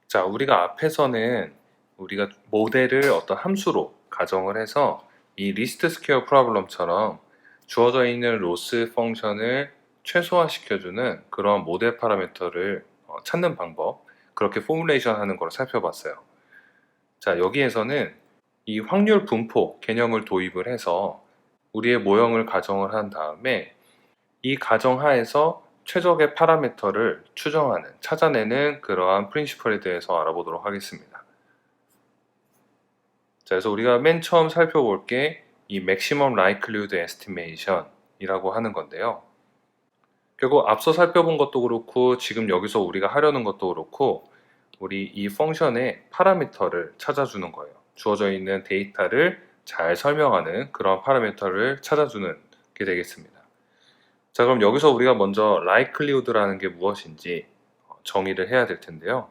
자, 우리가 앞에서는 우리가 모델을 어떤 함수로 가정을 해서 이 리스트 스퀘어 프로블럼처럼 주어져 있는 로스 펑션을 최소화시켜주는 그런 모델 파라미터를 찾는 방법, 그렇게 포뮬레이션 하는 걸 살펴봤어요. 자, 여기에서는 이 확률 분포 개념을 도입을 해서 우리의 모형을 가정을 한 다음에 이 가정 하에서 최적의 파라미터를 추정하는, 찾아내는 그러한 프린시플에 대해서 알아보도록 하겠습니다. 자, 그래서 우리가 맨 처음 살펴볼 게 이 Maximum Likelihood Estimation 이라고 하는 건데요. 결국 앞서 살펴본 것도 그렇고 지금 여기서 우리가 하려는 것도 그렇고 우리 이 펑션의 파라미터를 찾아주는 거예요. 주어져 있는 데이터를 잘 설명하는 그런 파라미터를 찾아주는 게 되겠습니다. 자, 그럼 여기서 우리가 먼저 likelihood라는 게 무엇인지 정의를 해야 될 텐데요.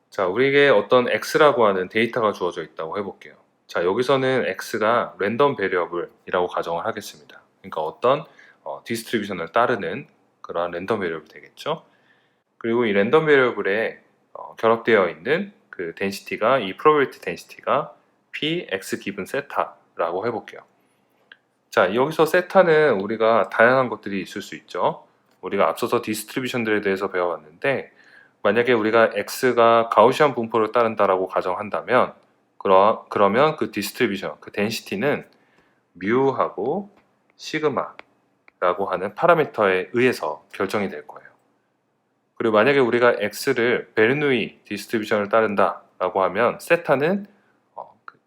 자, 우리에게 어떤 x라고 하는 데이터가 주어져 있다고 해볼게요. 자, 여기서는 x가 랜덤 베리어블이라고 가정을 하겠습니다. 그러니까 어떤 디스트리뷰션을 따르는 그러한 랜덤 베리어블이 되겠죠. 그리고 이 랜덤 베리어블에 결합되어 있는 그 덴시티가 이 probability 덴시티가 p x 기분 세타라고 해볼게요. 자, 여기서 세타는 우리가 다양한 것들이 있을 수 있죠. 우리가 앞서서 디스트리뷰션들에 대해서 배워왔는데 만약에 우리가 x가 가우시안 분포를 따른다라고 가정한다면 그러면 그 디스트리뷰션, 그 덴시티는 뮤하고 시그마라고 하는 파라미터에 의해서 결정이 될 거예요. 그리고 만약에 우리가 x를 베르누이 디스트리뷰션을 따른다라고 하면 세타는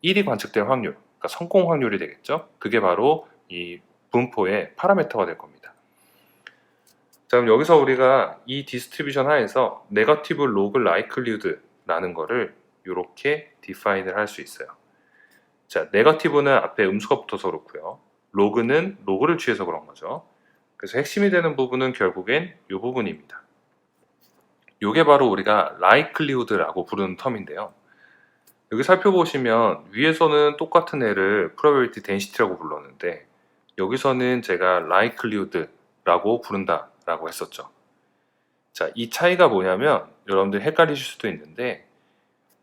1이 관측될 확률, 그러니까 성공 확률이 되겠죠. 그게 바로 이 분포의 파라미터가 될 겁니다. 자, 그럼 여기서 우리가 이 디스트리뷰션 하에서 네거티브 로그 라이클리후드라는 거를 이렇게 디파인을 할 수 있어요. 자, 네거티브는 앞에 음수가 붙어서 그렇고요. 로그는 로그를 취해서 그런 거죠. 그래서 핵심이 되는 부분은 결국엔 이 부분입니다. 이게 바로 우리가 라이클리후드라고 부르는 텀인데요. 여기 살펴보시면 위에서는 똑같은 애를 probability density라고 불렀는데 여기서는 제가 likelihood라고 부른다라고 했었죠. 자, 이 차이가 뭐냐면 여러분들 헷갈리실 수도 있는데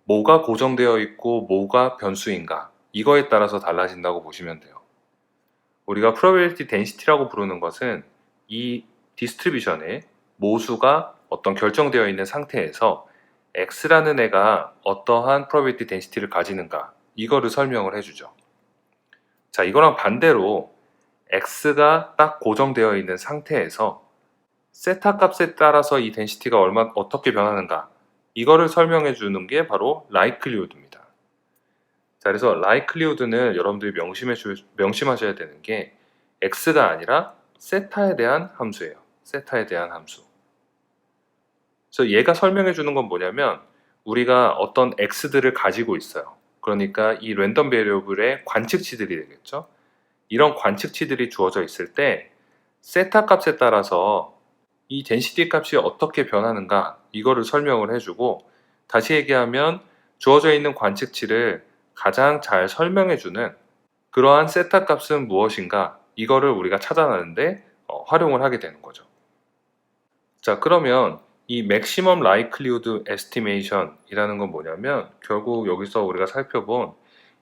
뭐가 고정되어 있고 뭐가 변수인가 이거에 따라서 달라진다고 보시면 돼요. 우리가 probability density라고 부르는 것은 이 디스트리뷰션의 모수가 어떤 결정되어 있는 상태에서 x라는 애가 어떠한 probability density를 가지는가 이거를 설명을 해주죠. 자, 이거랑 반대로 x가 딱 고정되어 있는 상태에서 세타 값에 따라서 이 density가 어떻게 변하는가 이거를 설명해 주는 게 바로 likelihood입니다. 자, 그래서 likelihood는 여러분들이 명심하셔야 되는 게 x가 아니라 세타에 대한 함수예요. 세타에 대한 함수. 그래서 얘가 설명해 주는 건 뭐냐면 우리가 어떤 x들을 가지고 있어요. 그러니까 이 랜덤 베리어블의 관측치들이 되겠죠. 이런 관측치들이 주어져 있을 때 세타 값에 따라서 이 덴시티 값이 어떻게 변하는가 이거를 설명을 해주고 다시 얘기하면 주어져 있는 관측치를 가장 잘 설명해주는 그러한 세타 값은 무엇인가 이거를 우리가 찾아내는데 활용을 하게 되는 거죠. 자, 그러면 이 Maximum Likelihood Estimation 이라는 건 뭐냐면 결국 여기서 우리가 살펴본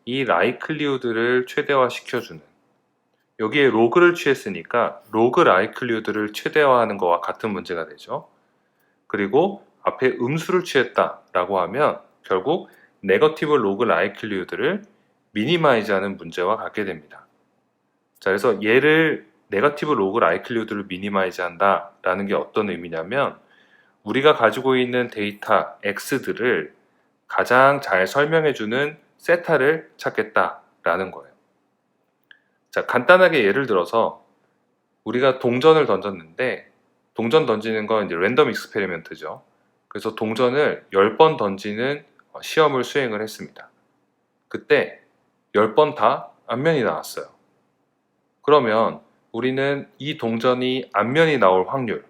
이 likelihood를 최대화 시켜주는 여기에 로그를 취했으니까 로그 likelihood를 최대화하는 것과 같은 문제가 되죠. 그리고 앞에 음수를 취했다라고 하면 결국 네거티브 로그 likelihood를 미니마이즈하는 문제와 같게 됩니다. 자, 그래서 얘를 네거티브 로그 likelihood를 미니마이즈 한다라는 게 어떤 의미냐면 우리가 가지고 있는 데이터 x들을 가장 잘 설명해주는 세타를 찾겠다라는 거예요. 자, 간단하게 예를 들어서 우리가 동전을 던졌는데 동전 던지는 건 이제 랜덤 익스페리멘트죠. 그래서 동전을 10번 던지는 시험을 수행을 했습니다. 그때 10번 다 앞면이 나왔어요. 그러면 우리는 이 동전이 앞면이 나올 확률,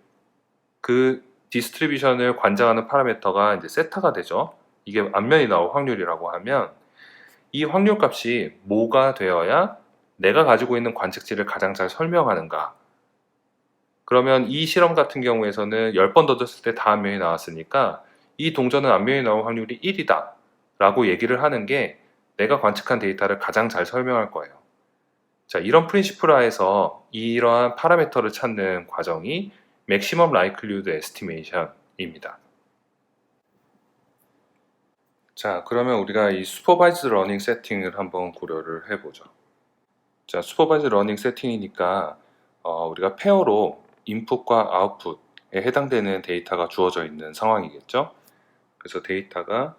그 디스트리뷰션을 관장하는 파라미터가 이제 세타가 되죠. 이게 앞면이 나올 확률이라고 하면 이 확률 값이 뭐가 되어야 내가 가지고 있는 관측치를 가장 잘 설명하는가. 그러면 이 실험 같은 경우에서는 10번 던졌을 때 다 앞면이 나왔으니까 이 동전은 앞면에 나올 확률이 1이다 라고 얘기를 하는 게 내가 관측한 데이터를 가장 잘 설명할 거예요. 자, 이런 프린시플 하에서 이러한 파라미터를 찾는 과정이 Maximum Likelihood Estimation입니다. 자, 그러면 우리가 이 Supervised Learning 세팅을 한번 고려를 해보죠. 자, Supervised Learning 세팅이니까 우리가 페어로 인풋과 아웃풋에 해당되는 데이터가 주어져 있는 상황이겠죠. 그래서 데이터가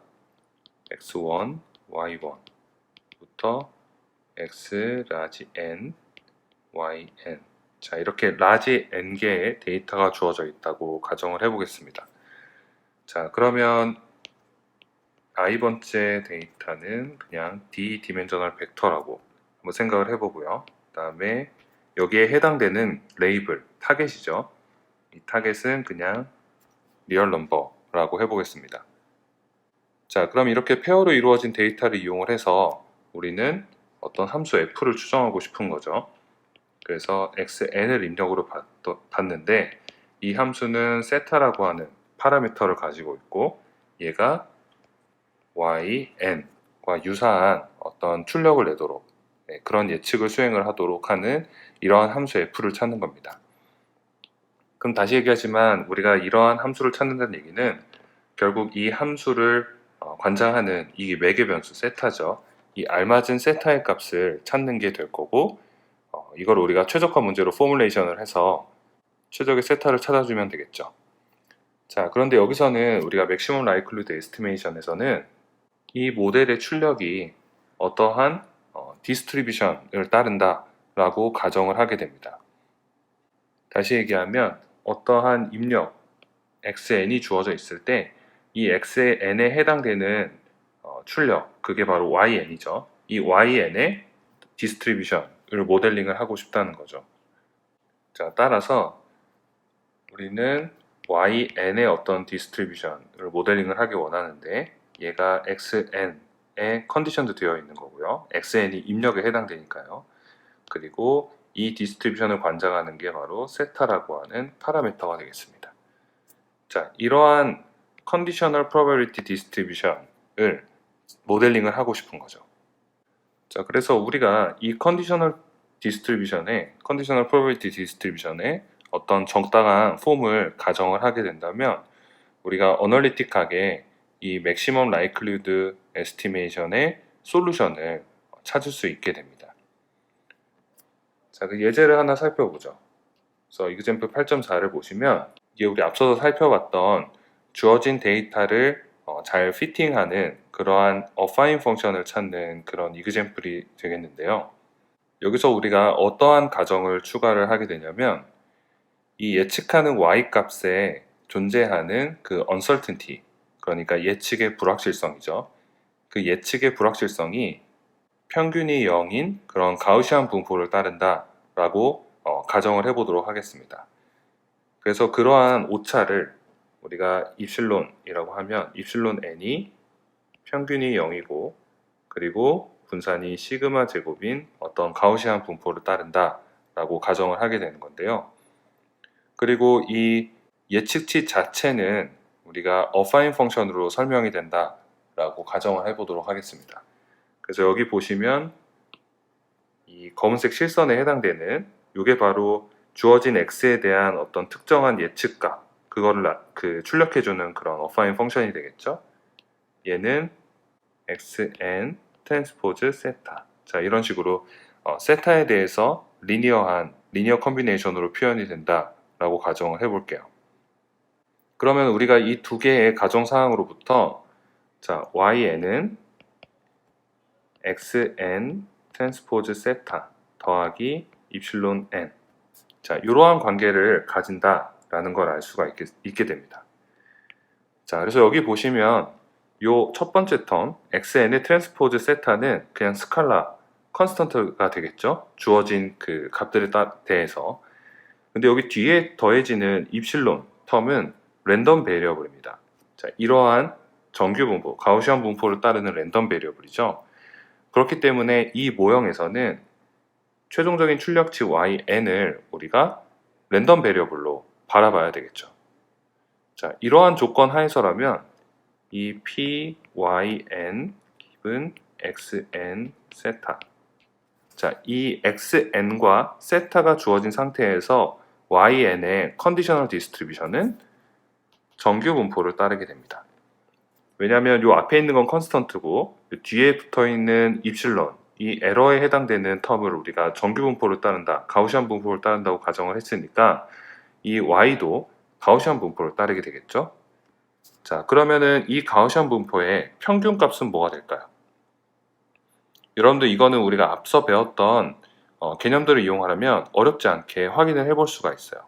x1, y1부터 x 라지 n, yn. 자, 이렇게 라지 n개의 데이터가 주어져 있다고 가정을 해보겠습니다. 자, 그러면 i번째 데이터는 그냥 d-디멘셔널 벡터라고 한번 생각을 해보고요. 그 다음에 여기에 해당되는 레이블, 타겟이죠. 이 타겟은 그냥 리얼 넘버라고 해보겠습니다. 자, 그럼 이렇게 페어로 이루어진 데이터를 이용을 해서 우리는 어떤 함수 f를 추정하고 싶은 거죠. 그래서 xn을 입력으로 받는데 이 함수는 세타라고 하는 파라미터를 가지고 있고 얘가 yn과 유사한 어떤 출력을 내도록 그런 예측을 수행을 하도록 하는 이러한 함수 f를 찾는 겁니다. 그럼 다시 얘기하지만 우리가 이러한 함수를 찾는다는 얘기는 결국 이 함수를 관장하는 이 매개 변수 세타죠. 이 알맞은 세타의 값을 찾는 게 될 거고 이걸 우리가 최적화 문제로 포뮬레이션을 해서 최적의 세타를 찾아주면 되겠죠. 자, 그런데 여기서는 우리가 Maximum Likelihood Estimation에서는 이 모델의 출력이 어떠한 디스트리뷰션을 따른다 라고 가정을 하게 됩니다. 다시 얘기하면 어떠한 입력 xn이 주어져 있을 때 이 xn에 해당되는 출력, 그게 바로 yn이죠. 이 yn의 디스트리뷰션을 모델링을 하고 싶다는 거죠. 자, 따라서 우리는 yn의 어떤 디스트리뷰션을 모델링을 하기 원하는데 얘가 xn에 컨디션도 되어 있는 거고요. xn이 입력에 해당되니까요. 그리고 이 디스트리뷰션을 관장하는 게 바로 세타라고 하는 파라미터가 되겠습니다. 자, 이러한 컨디셔널 프로버빌리티 디스트리뷰션을 모델링을 하고 싶은 거죠. 자, 그래서 우리가 이 컨디셔널 프로버빌리티 디스트리뷰션에 어떤 적당한 폼을 가정을 하게 된다면 우리가 어널리틱하게 이 맥시멈 라이클리후드 에스티메이션의 솔루션을 찾을 수 있게 됩니다. 자, 그 예제를 하나 살펴보죠. 그래서 example 8.4를 보시면 이게 우리 앞서서 살펴봤던 주어진 데이터를 잘 피팅하는 그러한 affine 펑션을 찾는 그런 example이 되겠는데요. 여기서 우리가 어떠한 가정을 추가를 하게 되냐면 이 예측하는 y 값에 존재하는 그 uncertainty, 그러니까 예측의 불확실성이죠. 그 예측의 불확실성이 평균이 0인 그런 가우시안 분포를 따른다 라고 가정을 해보도록 하겠습니다. 그래서 그러한 오차를 우리가 입실론이라고 하면 입실론 n이 평균이 0이고 그리고 분산이 시그마 제곱인 어떤 가우시안 분포를 따른다 라고 가정을 하게 되는 건데요. 그리고 이 예측치 자체는 우리가 affine 펑션으로 설명이 된다 라고 가정을 해보도록 하겠습니다. 그래서 여기 보시면 이 검은색 실선에 해당되는 이게 바로 주어진 x에 대한 어떤 특정한 예측값, 그거를 출력해주는 그런 affine 펑션이 되겠죠. 얘는 xn 트랜스포즈 세타. 자, 이런 식으로 세타에 대해서 리니어 컨비네이션으로 표현이 된다 라고 가정을 해볼게요. 그러면 우리가 이 두 개의 가정사항으로부터 자,yn은 xn 트랜스포즈 세타 더하기 입실론 n. 자, 이러한 관계를 가진다라는 걸 알 수가 있게 됩니다. 자, 그래서 여기 보시면 요 첫 번째 텀 xn의 트랜스포즈 세타는 그냥 스칼라 컨스턴트가 되겠죠. 주어진 그 값들에 대해서. 근데 여기 뒤에 더해지는 입실론 텀은 랜덤 베리어블입니다. 자, 이러한 정규 분포, 가우시안 분포를 따르는 랜덤 베리어블이죠. 그렇기 때문에 이 모형에서는 최종적인 출력치 yn을 우리가 랜덤 베리어블로 바라봐야 되겠죠. 자, 이러한 조건 하에서라면 이 p, y, n 기분 x, n, 세타. 자, 이 x, n과 세타가 주어진 상태에서 y, n의 컨디셔널 디스트리뷰션은 정규 분포를 따르게 됩니다. 왜냐하면 이 앞에 있는 건 컨스턴트고 뒤에 붙어 있는 입실론, 이 에러에 해당되는 텀을 우리가 정규 분포를 따른다, 가우시안 분포를 따른다고 가정을 했으니까 이 y도 가우시안 분포를 따르게 되겠죠. 자, 그러면은 이 가우시안 분포의 평균 값은 뭐가 될까요? 여러분들 이거는 우리가 앞서 배웠던 개념들을 이용하려면 어렵지 않게 확인을 해볼 수가 있어요.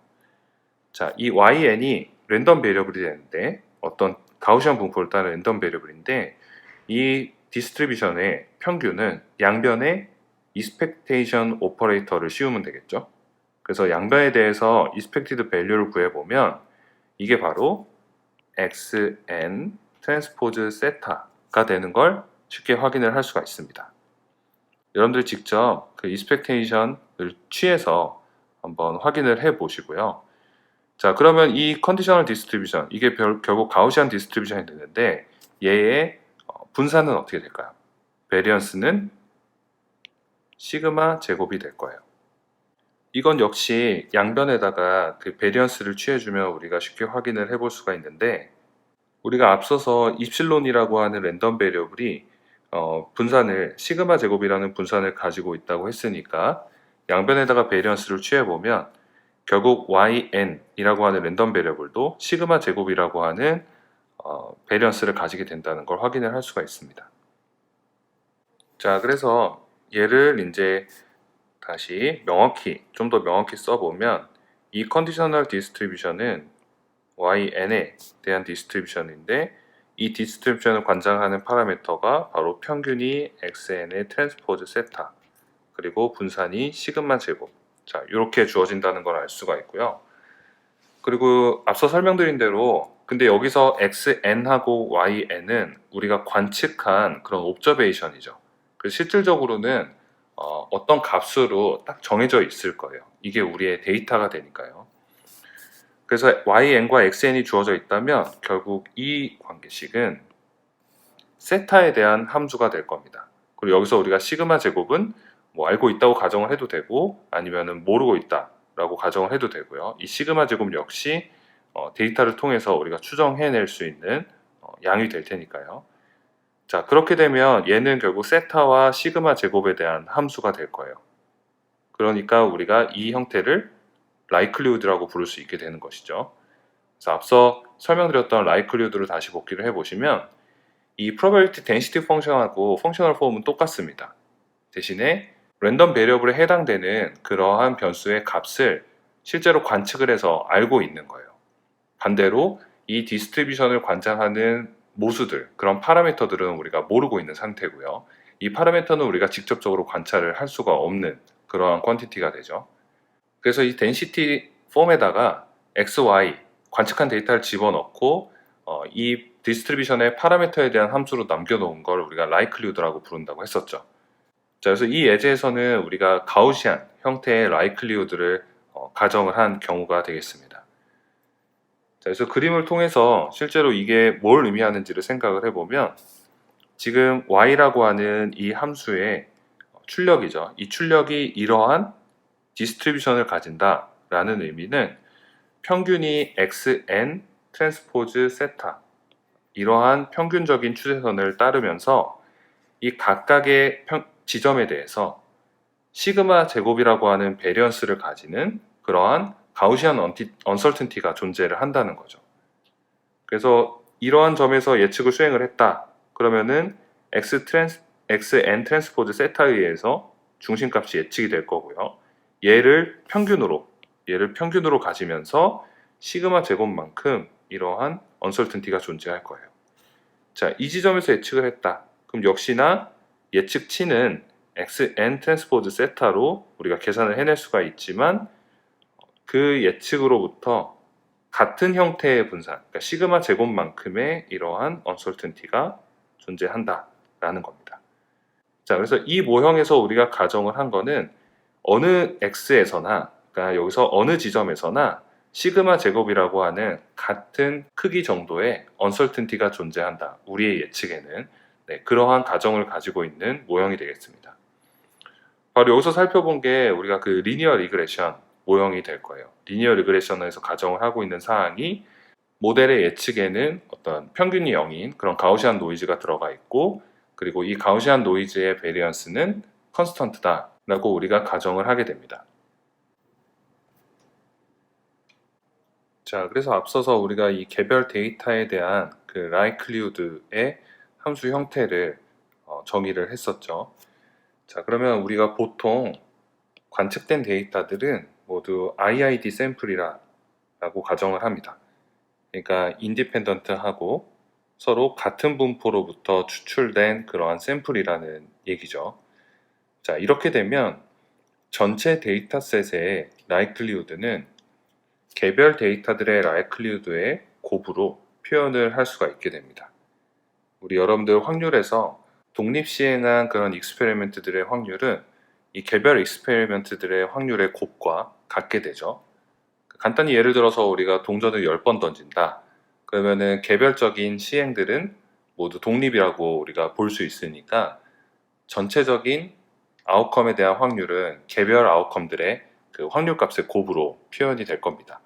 자, 이yn이 랜덤 베리어블이 되는데 어떤 가우시안 분포를 따른 랜덤 베리어블인데 이 디스트리뷰션의 평균은 양변에 expectation 오퍼레이터를 씌우면 되겠죠. 그래서 양변에 대해서 expected value를 구해보면 이게 바로 xn 트랜스포즈 세타가 되는 걸 쉽게 확인을 할 수가 있습니다. 여러분들 직접 그 expectation을 취해서 한번 확인을 해 보시고요. 자, 그러면 이 컨디셔널 디스트리뷰션, 이게 결국 가우시안 디스트리뷰션이 되는데 얘의 분산은 어떻게 될까요? 베리언스는 시그마 제곱이 될 거예요. 이건 역시 양변에다가 그 베리언스를 취해주면 우리가 쉽게 확인을 해볼 수가 있는데 우리가 앞서서 입실론이라고 하는 랜덤 베리어블이 분산을 시그마 제곱이라는 분산을 가지고 있다고 했으니까 양변에다가 베리언스를 취해보면 결국yn이라고 하는 랜덤 베리어블도 시그마 제곱이라고 하는 베리언스를 가지게 된다는 걸 확인을 할 수가 있습니다. 자, 그래서 얘를 이제 다시 명확히 좀 더 명확히 써보면 이 컨디셔널 디스트리뷰션은 yn에 대한 디스트리뷰션인데 이 디스트리뷰션을 관장하는 파라미터가 바로 평균이 xn의 트랜스포즈 세타 그리고 분산이 시그마 제곱. 자, 이렇게 주어진다는 걸 알 수가 있고요. 그리고 앞서 설명드린 대로 근데 여기서 xn하고 yn은 우리가 관측한 그런 옵저베이션이죠. 그 실질적으로는 어떤 값으로 딱 정해져 있을 거예요. 이게 우리의 데이터가 되니까요. 그래서yn과 xn이 주어져 있다면 결국 이 관계식은 세타에 대한 함수가 될 겁니다. 그리고 여기서 우리가 시그마 제곱은 뭐 알고 있다고 가정을 해도 되고 아니면은 모르고 있다라고 가정을 해도 되고요. 이 시그마 제곱 역시 데이터를 통해서 우리가 추정해낼 수 있는 양이 될 테니까요. 자, 그렇게 되면 얘는 결국 세타와 시그마 제곱에 대한 함수가 될 거예요. 그러니까 우리가 이 형태를 likelihood라고 부를 수 있게 되는 것이죠. 그래서 앞서 설명드렸던 likelihood를 다시 복기를 해보시면 이 probability density 펑션하고 펑셔널 폼은 똑같습니다. 대신에 랜덤 베리어블에 해당되는 그러한 변수의 값을 실제로 관측을 해서 알고 있는 거예요. 반대로 이 디스트리뷰션을 관장하는 모수들, 그런 파라미터들은 우리가 모르고 있는 상태고요. 이 파라미터는 우리가 직접적으로 관찰을 할 수가 없는 그러한 퀀티티가 되죠. 그래서 이 density 폼에다가 x, y 관측한 데이터를 집어넣고 이 디스트리뷰션의 파라미터에 대한 함수로 남겨놓은 걸 우리가 likelihood라고 부른다고 했었죠. 자, 그래서 이 예제에서는 우리가 가우시안 형태의 likelihood를 가정을 한 경우가 되겠습니다. 자, 그래서 그림을 통해서 실제로 이게 뭘 의미하는지를 생각을 해보면 지금 y라고 하는 이 함수의 출력이죠. 이 출력이 이러한 디스트리뷰션을 가진다라는 의미는 평균이 xn 트랜스포즈 세타 이러한 평균적인 추세선을 따르면서 이 각각의 지점에 대해서 시그마 제곱이라고 하는 베리언스를 가지는 그러한 가우시안 언설튼티가 존재를 한다는 거죠. 그래서 이러한 점에서 예측을 수행을 했다. 그러면은 xn 트랜스포즈 세타에 의해서 중심값이 예측이 될 거고요. 얘를 평균으로 가지면서 시그마 제곱만큼 이러한 언설튼티가 존재할 거예요. 자, 이 지점에서 예측을 했다. 그럼 역시나 예측치는 xn 트랜스포즈 세타로 우리가 계산을 해낼 수가 있지만 그 예측으로부터 같은 형태의 분산, 그러니까 시그마 제곱만큼의 이러한 언설튼티가 존재한다라는 겁니다. 자, 그래서 이 모형에서 우리가 가정을 한 거는 어느 x에서나, 그러니까 여기서 어느 지점에서나 시그마 제곱이라고 하는 같은 크기 정도의 uncertainty가 존재한다. 우리의 예측에는 그러한 가정을 가지고 있는 모형이 되겠습니다. 바로 여기서 살펴본 게 우리가 그 리니어 리그레션 모형이 될 거예요. 리니어 리그레션에서 가정을 하고 있는 사항이 모델의 예측에는 어떤 평균이 0인 그런 가우시안 노이즈가 들어가 있고, 그리고 이 가우시안 노이즈의 베리언스는 컨스턴트다 라고 우리가 가정을 하게 됩니다. 자, 그래서 앞서서 우리가 이 개별 데이터에 대한 그 라이클리우드의 함수 형태를 정의를 했었죠. 자, 그러면 우리가 보통 관측된 데이터들은 모두 IID 샘플이라고 가정을 합니다. 그러니까 인디펜던트하고 서로 같은 분포로부터 추출된 그러한 샘플이라는 얘기죠. 자, 이렇게 되면 전체 데이터셋의 라이클리우드는 개별 데이터들의 라이클리우드의 곱으로 표현을 할 수가 있게 됩니다. 우리 여러분들 확률에서 독립 시행한 그런 익스페리멘트들의 확률은 이 개별 익스페리멘트들의 확률의 곱과 같게 되죠. 간단히 예를 들어서 우리가 동전을 10번 던진다. 그러면은 개별적인 시행들은 모두 독립이라고 우리가 볼 수 있으니까 전체적인 아웃컴에 대한 확률은 개별 아웃컴들의 그 확률값의 곱으로 표현이 될 겁니다.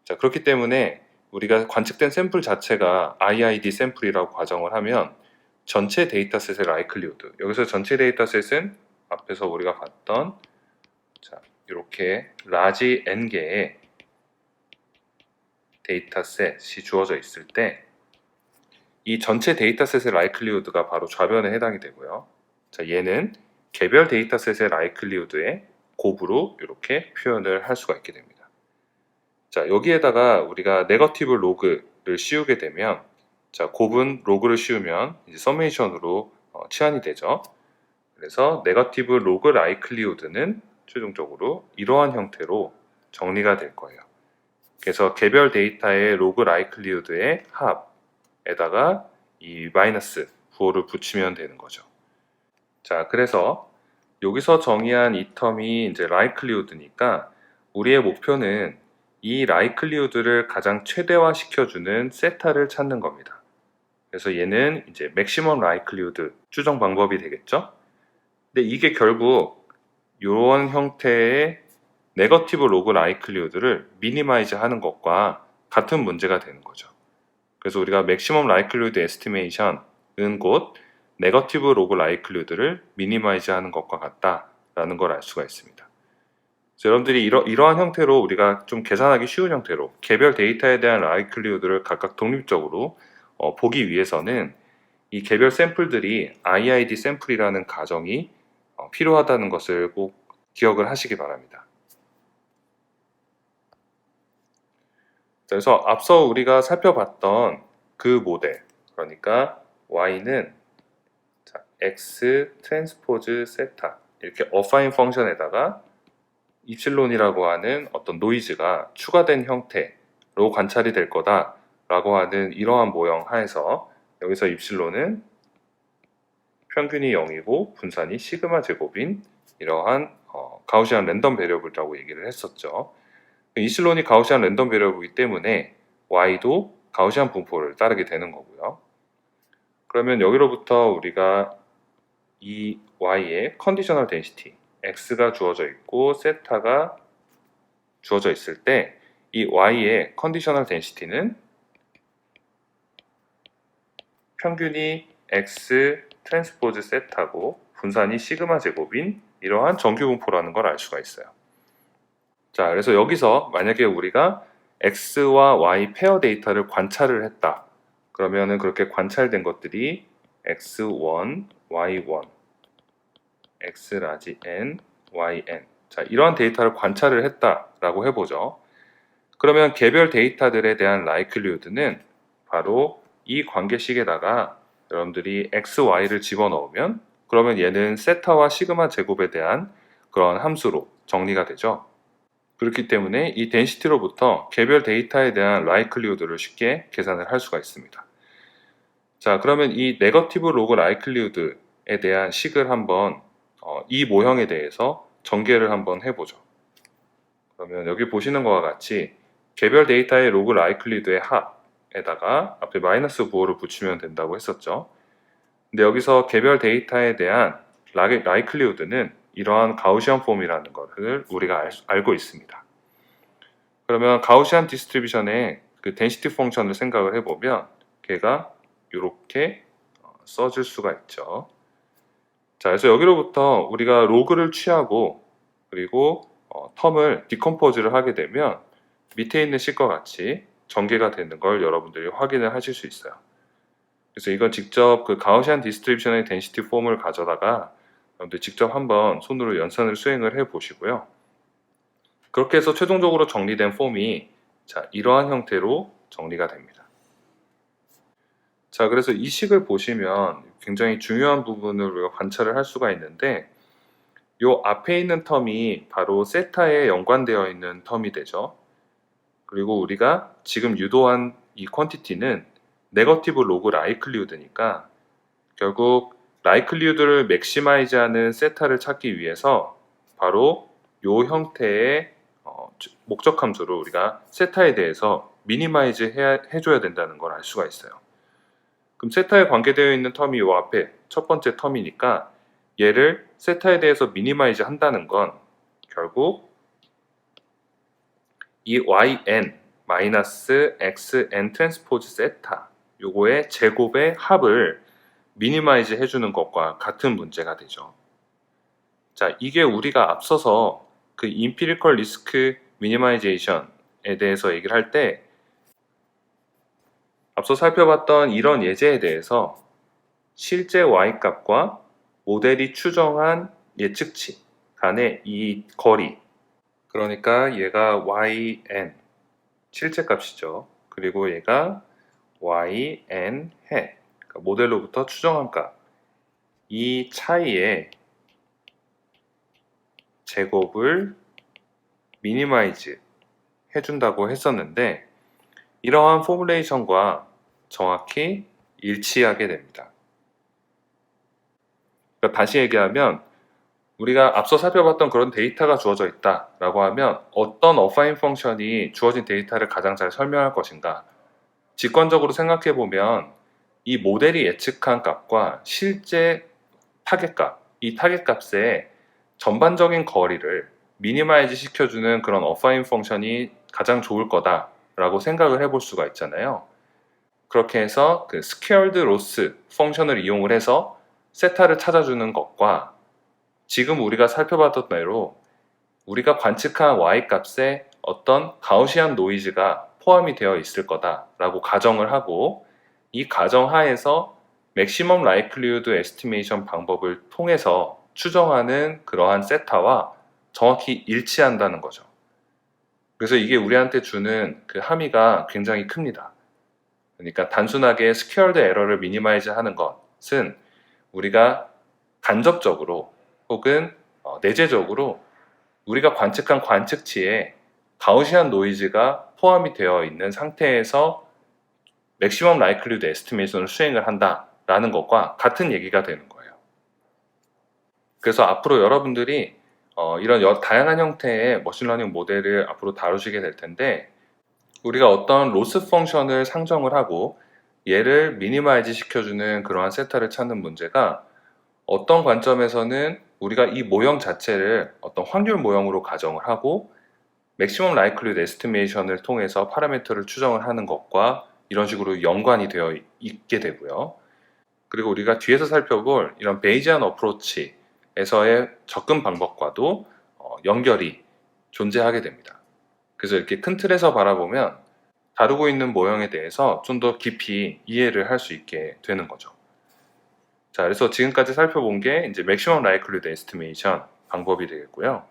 자, 그렇기 때문에 우리가 관측된 샘플 자체가 IID 샘플이라고 가정을 하면 전체 데이터셋의 라이클리우드, 여기서 전체 데이터셋은 앞에서 우리가 봤던 이렇게 라지 n개의 데이터셋이 주어져 있을 때 이 전체 데이터셋의 라이클리우드가 바로 좌변에 해당이 되고요. 자, 얘는 개별 데이터셋의 라이클리우드의 곱으로 이렇게 표현을 할 수가 있게 됩니다. 자, 여기에다가 우리가 네거티브 로그를 씌우게 되면, 자, 곱은 로그를 씌우면 이제 서메이션으로 치환이 되죠. 그래서 네거티브 로그 라이클리우드는 최종적으로 이러한 형태로 정리가 될 거예요. 그래서 개별 데이터의 로그 라이클리우드의 합에다가 이 마이너스 부호를 붙이면 되는 거죠. 자, 그래서 여기서 정의한 이 텀이 이제 라이클리우드니까 우리의 목표는 이 라이클리우드를 가장 최대화 시켜주는 세타를 찾는 겁니다. 그래서 얘는 이제 맥시멈 라이클리우드 추정 방법이 되겠죠. 근데 이게 결국 이런 형태의 네거티브 로그 라이클리우드를 미니마이즈 하는 것과 같은 문제가 되는 거죠. 그래서 우리가 맥시멈 라이클리우드 에스티메이션은 곧 네거티브 로그 라이클리우드를 미니마이즈 하는 것과 같다라는 걸 알 수가 있습니다. 그래서 여러분들이 이러한 형태로 우리가 좀 계산하기 쉬운 형태로 개별 데이터에 대한 라이클리우드를 각각 독립적으로 보기 위해서는 이 개별 샘플들이 IID 샘플이라는 가정이 필요하다는 것을 꼭 기억을 하시기 바랍니다. 그래서 앞서 우리가 살펴봤던 그 모델, 그러니까 y는 x 트랜스포즈 세타, 이렇게 어파인 펑션에다가 입실론이라고 하는 어떤 노이즈가 추가된 형태로 관찰이 될 거다라고 하는 이러한 모형 하에서, 여기서 입실론은 평균이 0이고 분산이 시그마 제곱인 이러한 가우시안 랜덤 베리어블이라고 얘기를 했었죠. 이슬론이 가우시안 랜덤 베리어블이기 때문에 y도 가우시안 분포를 따르게 되는 거고요. 그러면 여기로부터 우리가 이 y의 컨디셔널 덴시티 x가 주어져 있고 세타가 주어져 있을 때 이 y의 컨디셔널 덴시티는 평균이 x 트랜스포즈 세타고 분산이 시그마 제곱인 이러한 정규 분포라는 걸 알 수가 있어요. 자, 그래서 여기서 만약에 우리가 x와 y 페어 데이터를 관찰을 했다. 그러면은 그렇게 관찰된 것들이 x1, y1, x 라지 n, yn. 자, 이러한 데이터를 관찰을 했다라고 해보죠. 그러면 개별 데이터들에 대한 라이클리우드는 바로 이 관계식에다가 여러분들이 x, y를 집어넣으면 그러면 얘는 세타와 시그마 제곱에 대한 그런 함수로 정리가 되죠. 그렇기 때문에 이 덴시티로부터 개별 데이터에 대한 라이클리우드를 쉽게 계산을 할 수가 있습니다. 자, 그러면 이 네거티브 로그 라이클리우드에 대한 식을 한번 이 모형에 대해서 전개를 한번 해보죠. 그러면 여기 보시는 것과 같이 개별 데이터의 로그 라이클리드의 합에다가 앞에 마이너스 부호를 붙이면 된다고 했었죠. 근데 여기서 개별 데이터에 대한 라이클리우드는 이러한 가우시안 폼이라는 것을 우리가 알고 있습니다. 그러면 가우시안 디스트리뷰션의 그 덴시티 펑션을 생각을 해보면 걔가 이렇게 써질 수가 있죠. 자, 그래서 여기로부터 우리가 로그를 취하고 그리고 텀을 디컴포즈를 하게 되면 밑에 있는 식과 같이 전개가 되는 걸 여러분들이 확인을 하실 수 있어요. 그래서 이건 직접 그 가우시안 디스트리뷰션의 덴시티 폼을 가져다가 여러분들 직접 한번 손으로 연산을 수행을 해 보시고요. 그렇게 해서 최종적으로 정리된 폼이 자, 이러한 형태로 정리가 됩니다. 자, 그래서 이 식을 보시면 굉장히 중요한 부분을 우리가 관찰을 할 수가 있는데 요 앞에 있는 텀이 바로 세타에 연관되어 있는 텀이 되죠. 그리고 우리가 지금 유도한 이 퀀티티는 네거티브 로그 라이클리우드니까 결국 라이클리우드를 맥시마이즈하는 세타를 찾기 위해서 바로 요 형태의 목적 함수를 우리가 세타에 대해서 미니마이즈 해줘야 된다는 걸 알 수가 있어요. 그럼 세타에 관계되어 있는 텀이 요 앞에 첫 번째 텀이니까 얘를 세타에 대해서 미니마이즈 한다는 건 결국 이 yn 마이너스 xn 트랜스포즈 세타 요거의 제곱의 합을 미니마이즈 해주는 것과 같은 문제가 되죠. 자, 이게 우리가 앞서서 그 인피리컬 리스크 미니마이제이션에 대해서 얘기를 할 때 앞서 살펴봤던 이런 예제에 대해서 실제 y값과 모델이 추정한 예측치 간의 이 거리, 그러니까 얘가 yn 실제 값이죠. 그리고 얘가 yn 해, 그러니까 모델로부터 추정한 값, 이 차이의 제곱을 미니마이즈 해준다고 했었는데 이러한 포뮬레이션과 정확히 일치하게 됩니다. 그러니까 다시 얘기하면 우리가 앞서 살펴봤던 그런 데이터가 주어져 있다라고 하면 어떤 어파인 펑션이 주어진 데이터를 가장 잘 설명할 것인가, 직관적으로 생각해 보면 이 모델이 예측한 값과 실제 타겟값, 이 타겟값의 전반적인 거리를 미니마이즈 시켜주는 그런 어파인 펑션이 가장 좋을 거다라고 생각을 해볼 수가 있잖아요. 그렇게 해서 그 스퀘어드 로스 펑션을 이용을 해서 세타를 찾아주는 것과 지금 우리가 살펴봤던 대로 우리가 관측한 y값에 어떤 가우시안 노이즈가 포함이 되어 있을 거다라고 가정을 하고 이 가정 하에서 맥시멈 라이클리우드 에스티메이션 방법을 통해서 추정하는 그러한 세타와 정확히 일치한다는 거죠. 그래서 이게 우리한테 주는 그 함의가 굉장히 큽니다. 그러니까 단순하게 스퀘어드 에러를 미니마이즈 하는 것은 우리가 간접적으로 혹은 내재적으로 우리가 관측한 관측치에 가우시안 노이즈가 포함이 되어 있는 상태에서 맥시멈 라이클리우드 에스티메이션을 수행을 한다라는 것과 같은 얘기가 되는 거예요. 그래서 앞으로 여러분들이 이런 다양한 형태의 머신러닝 모델을 앞으로 다루시게 될 텐데 우리가 어떤 로스 펑션을 상정을 하고 얘를 미니마이즈 시켜주는 그러한 세타를 찾는 문제가 어떤 관점에서는 우리가 이 모형 자체를 어떤 확률 모형으로 가정을 하고 맥시멈 라이클리드 에스티메이션을 통해서 파라미터를 추정을 하는 것과 이런 식으로 연관이 되어 있게 되고요. 그리고 우리가 뒤에서 살펴볼 이런 베이지안 어프로치에서의 접근 방법과도 연결이 존재하게 됩니다. 그래서 이렇게 큰 틀에서 바라보면 다루고 있는 모형에 대해서 좀 더 깊이 이해를 할 수 있게 되는 거죠. 자, 그래서 지금까지 살펴본 게 이제 맥시멈 라이클리드 에스티메이션 방법이 되겠고요.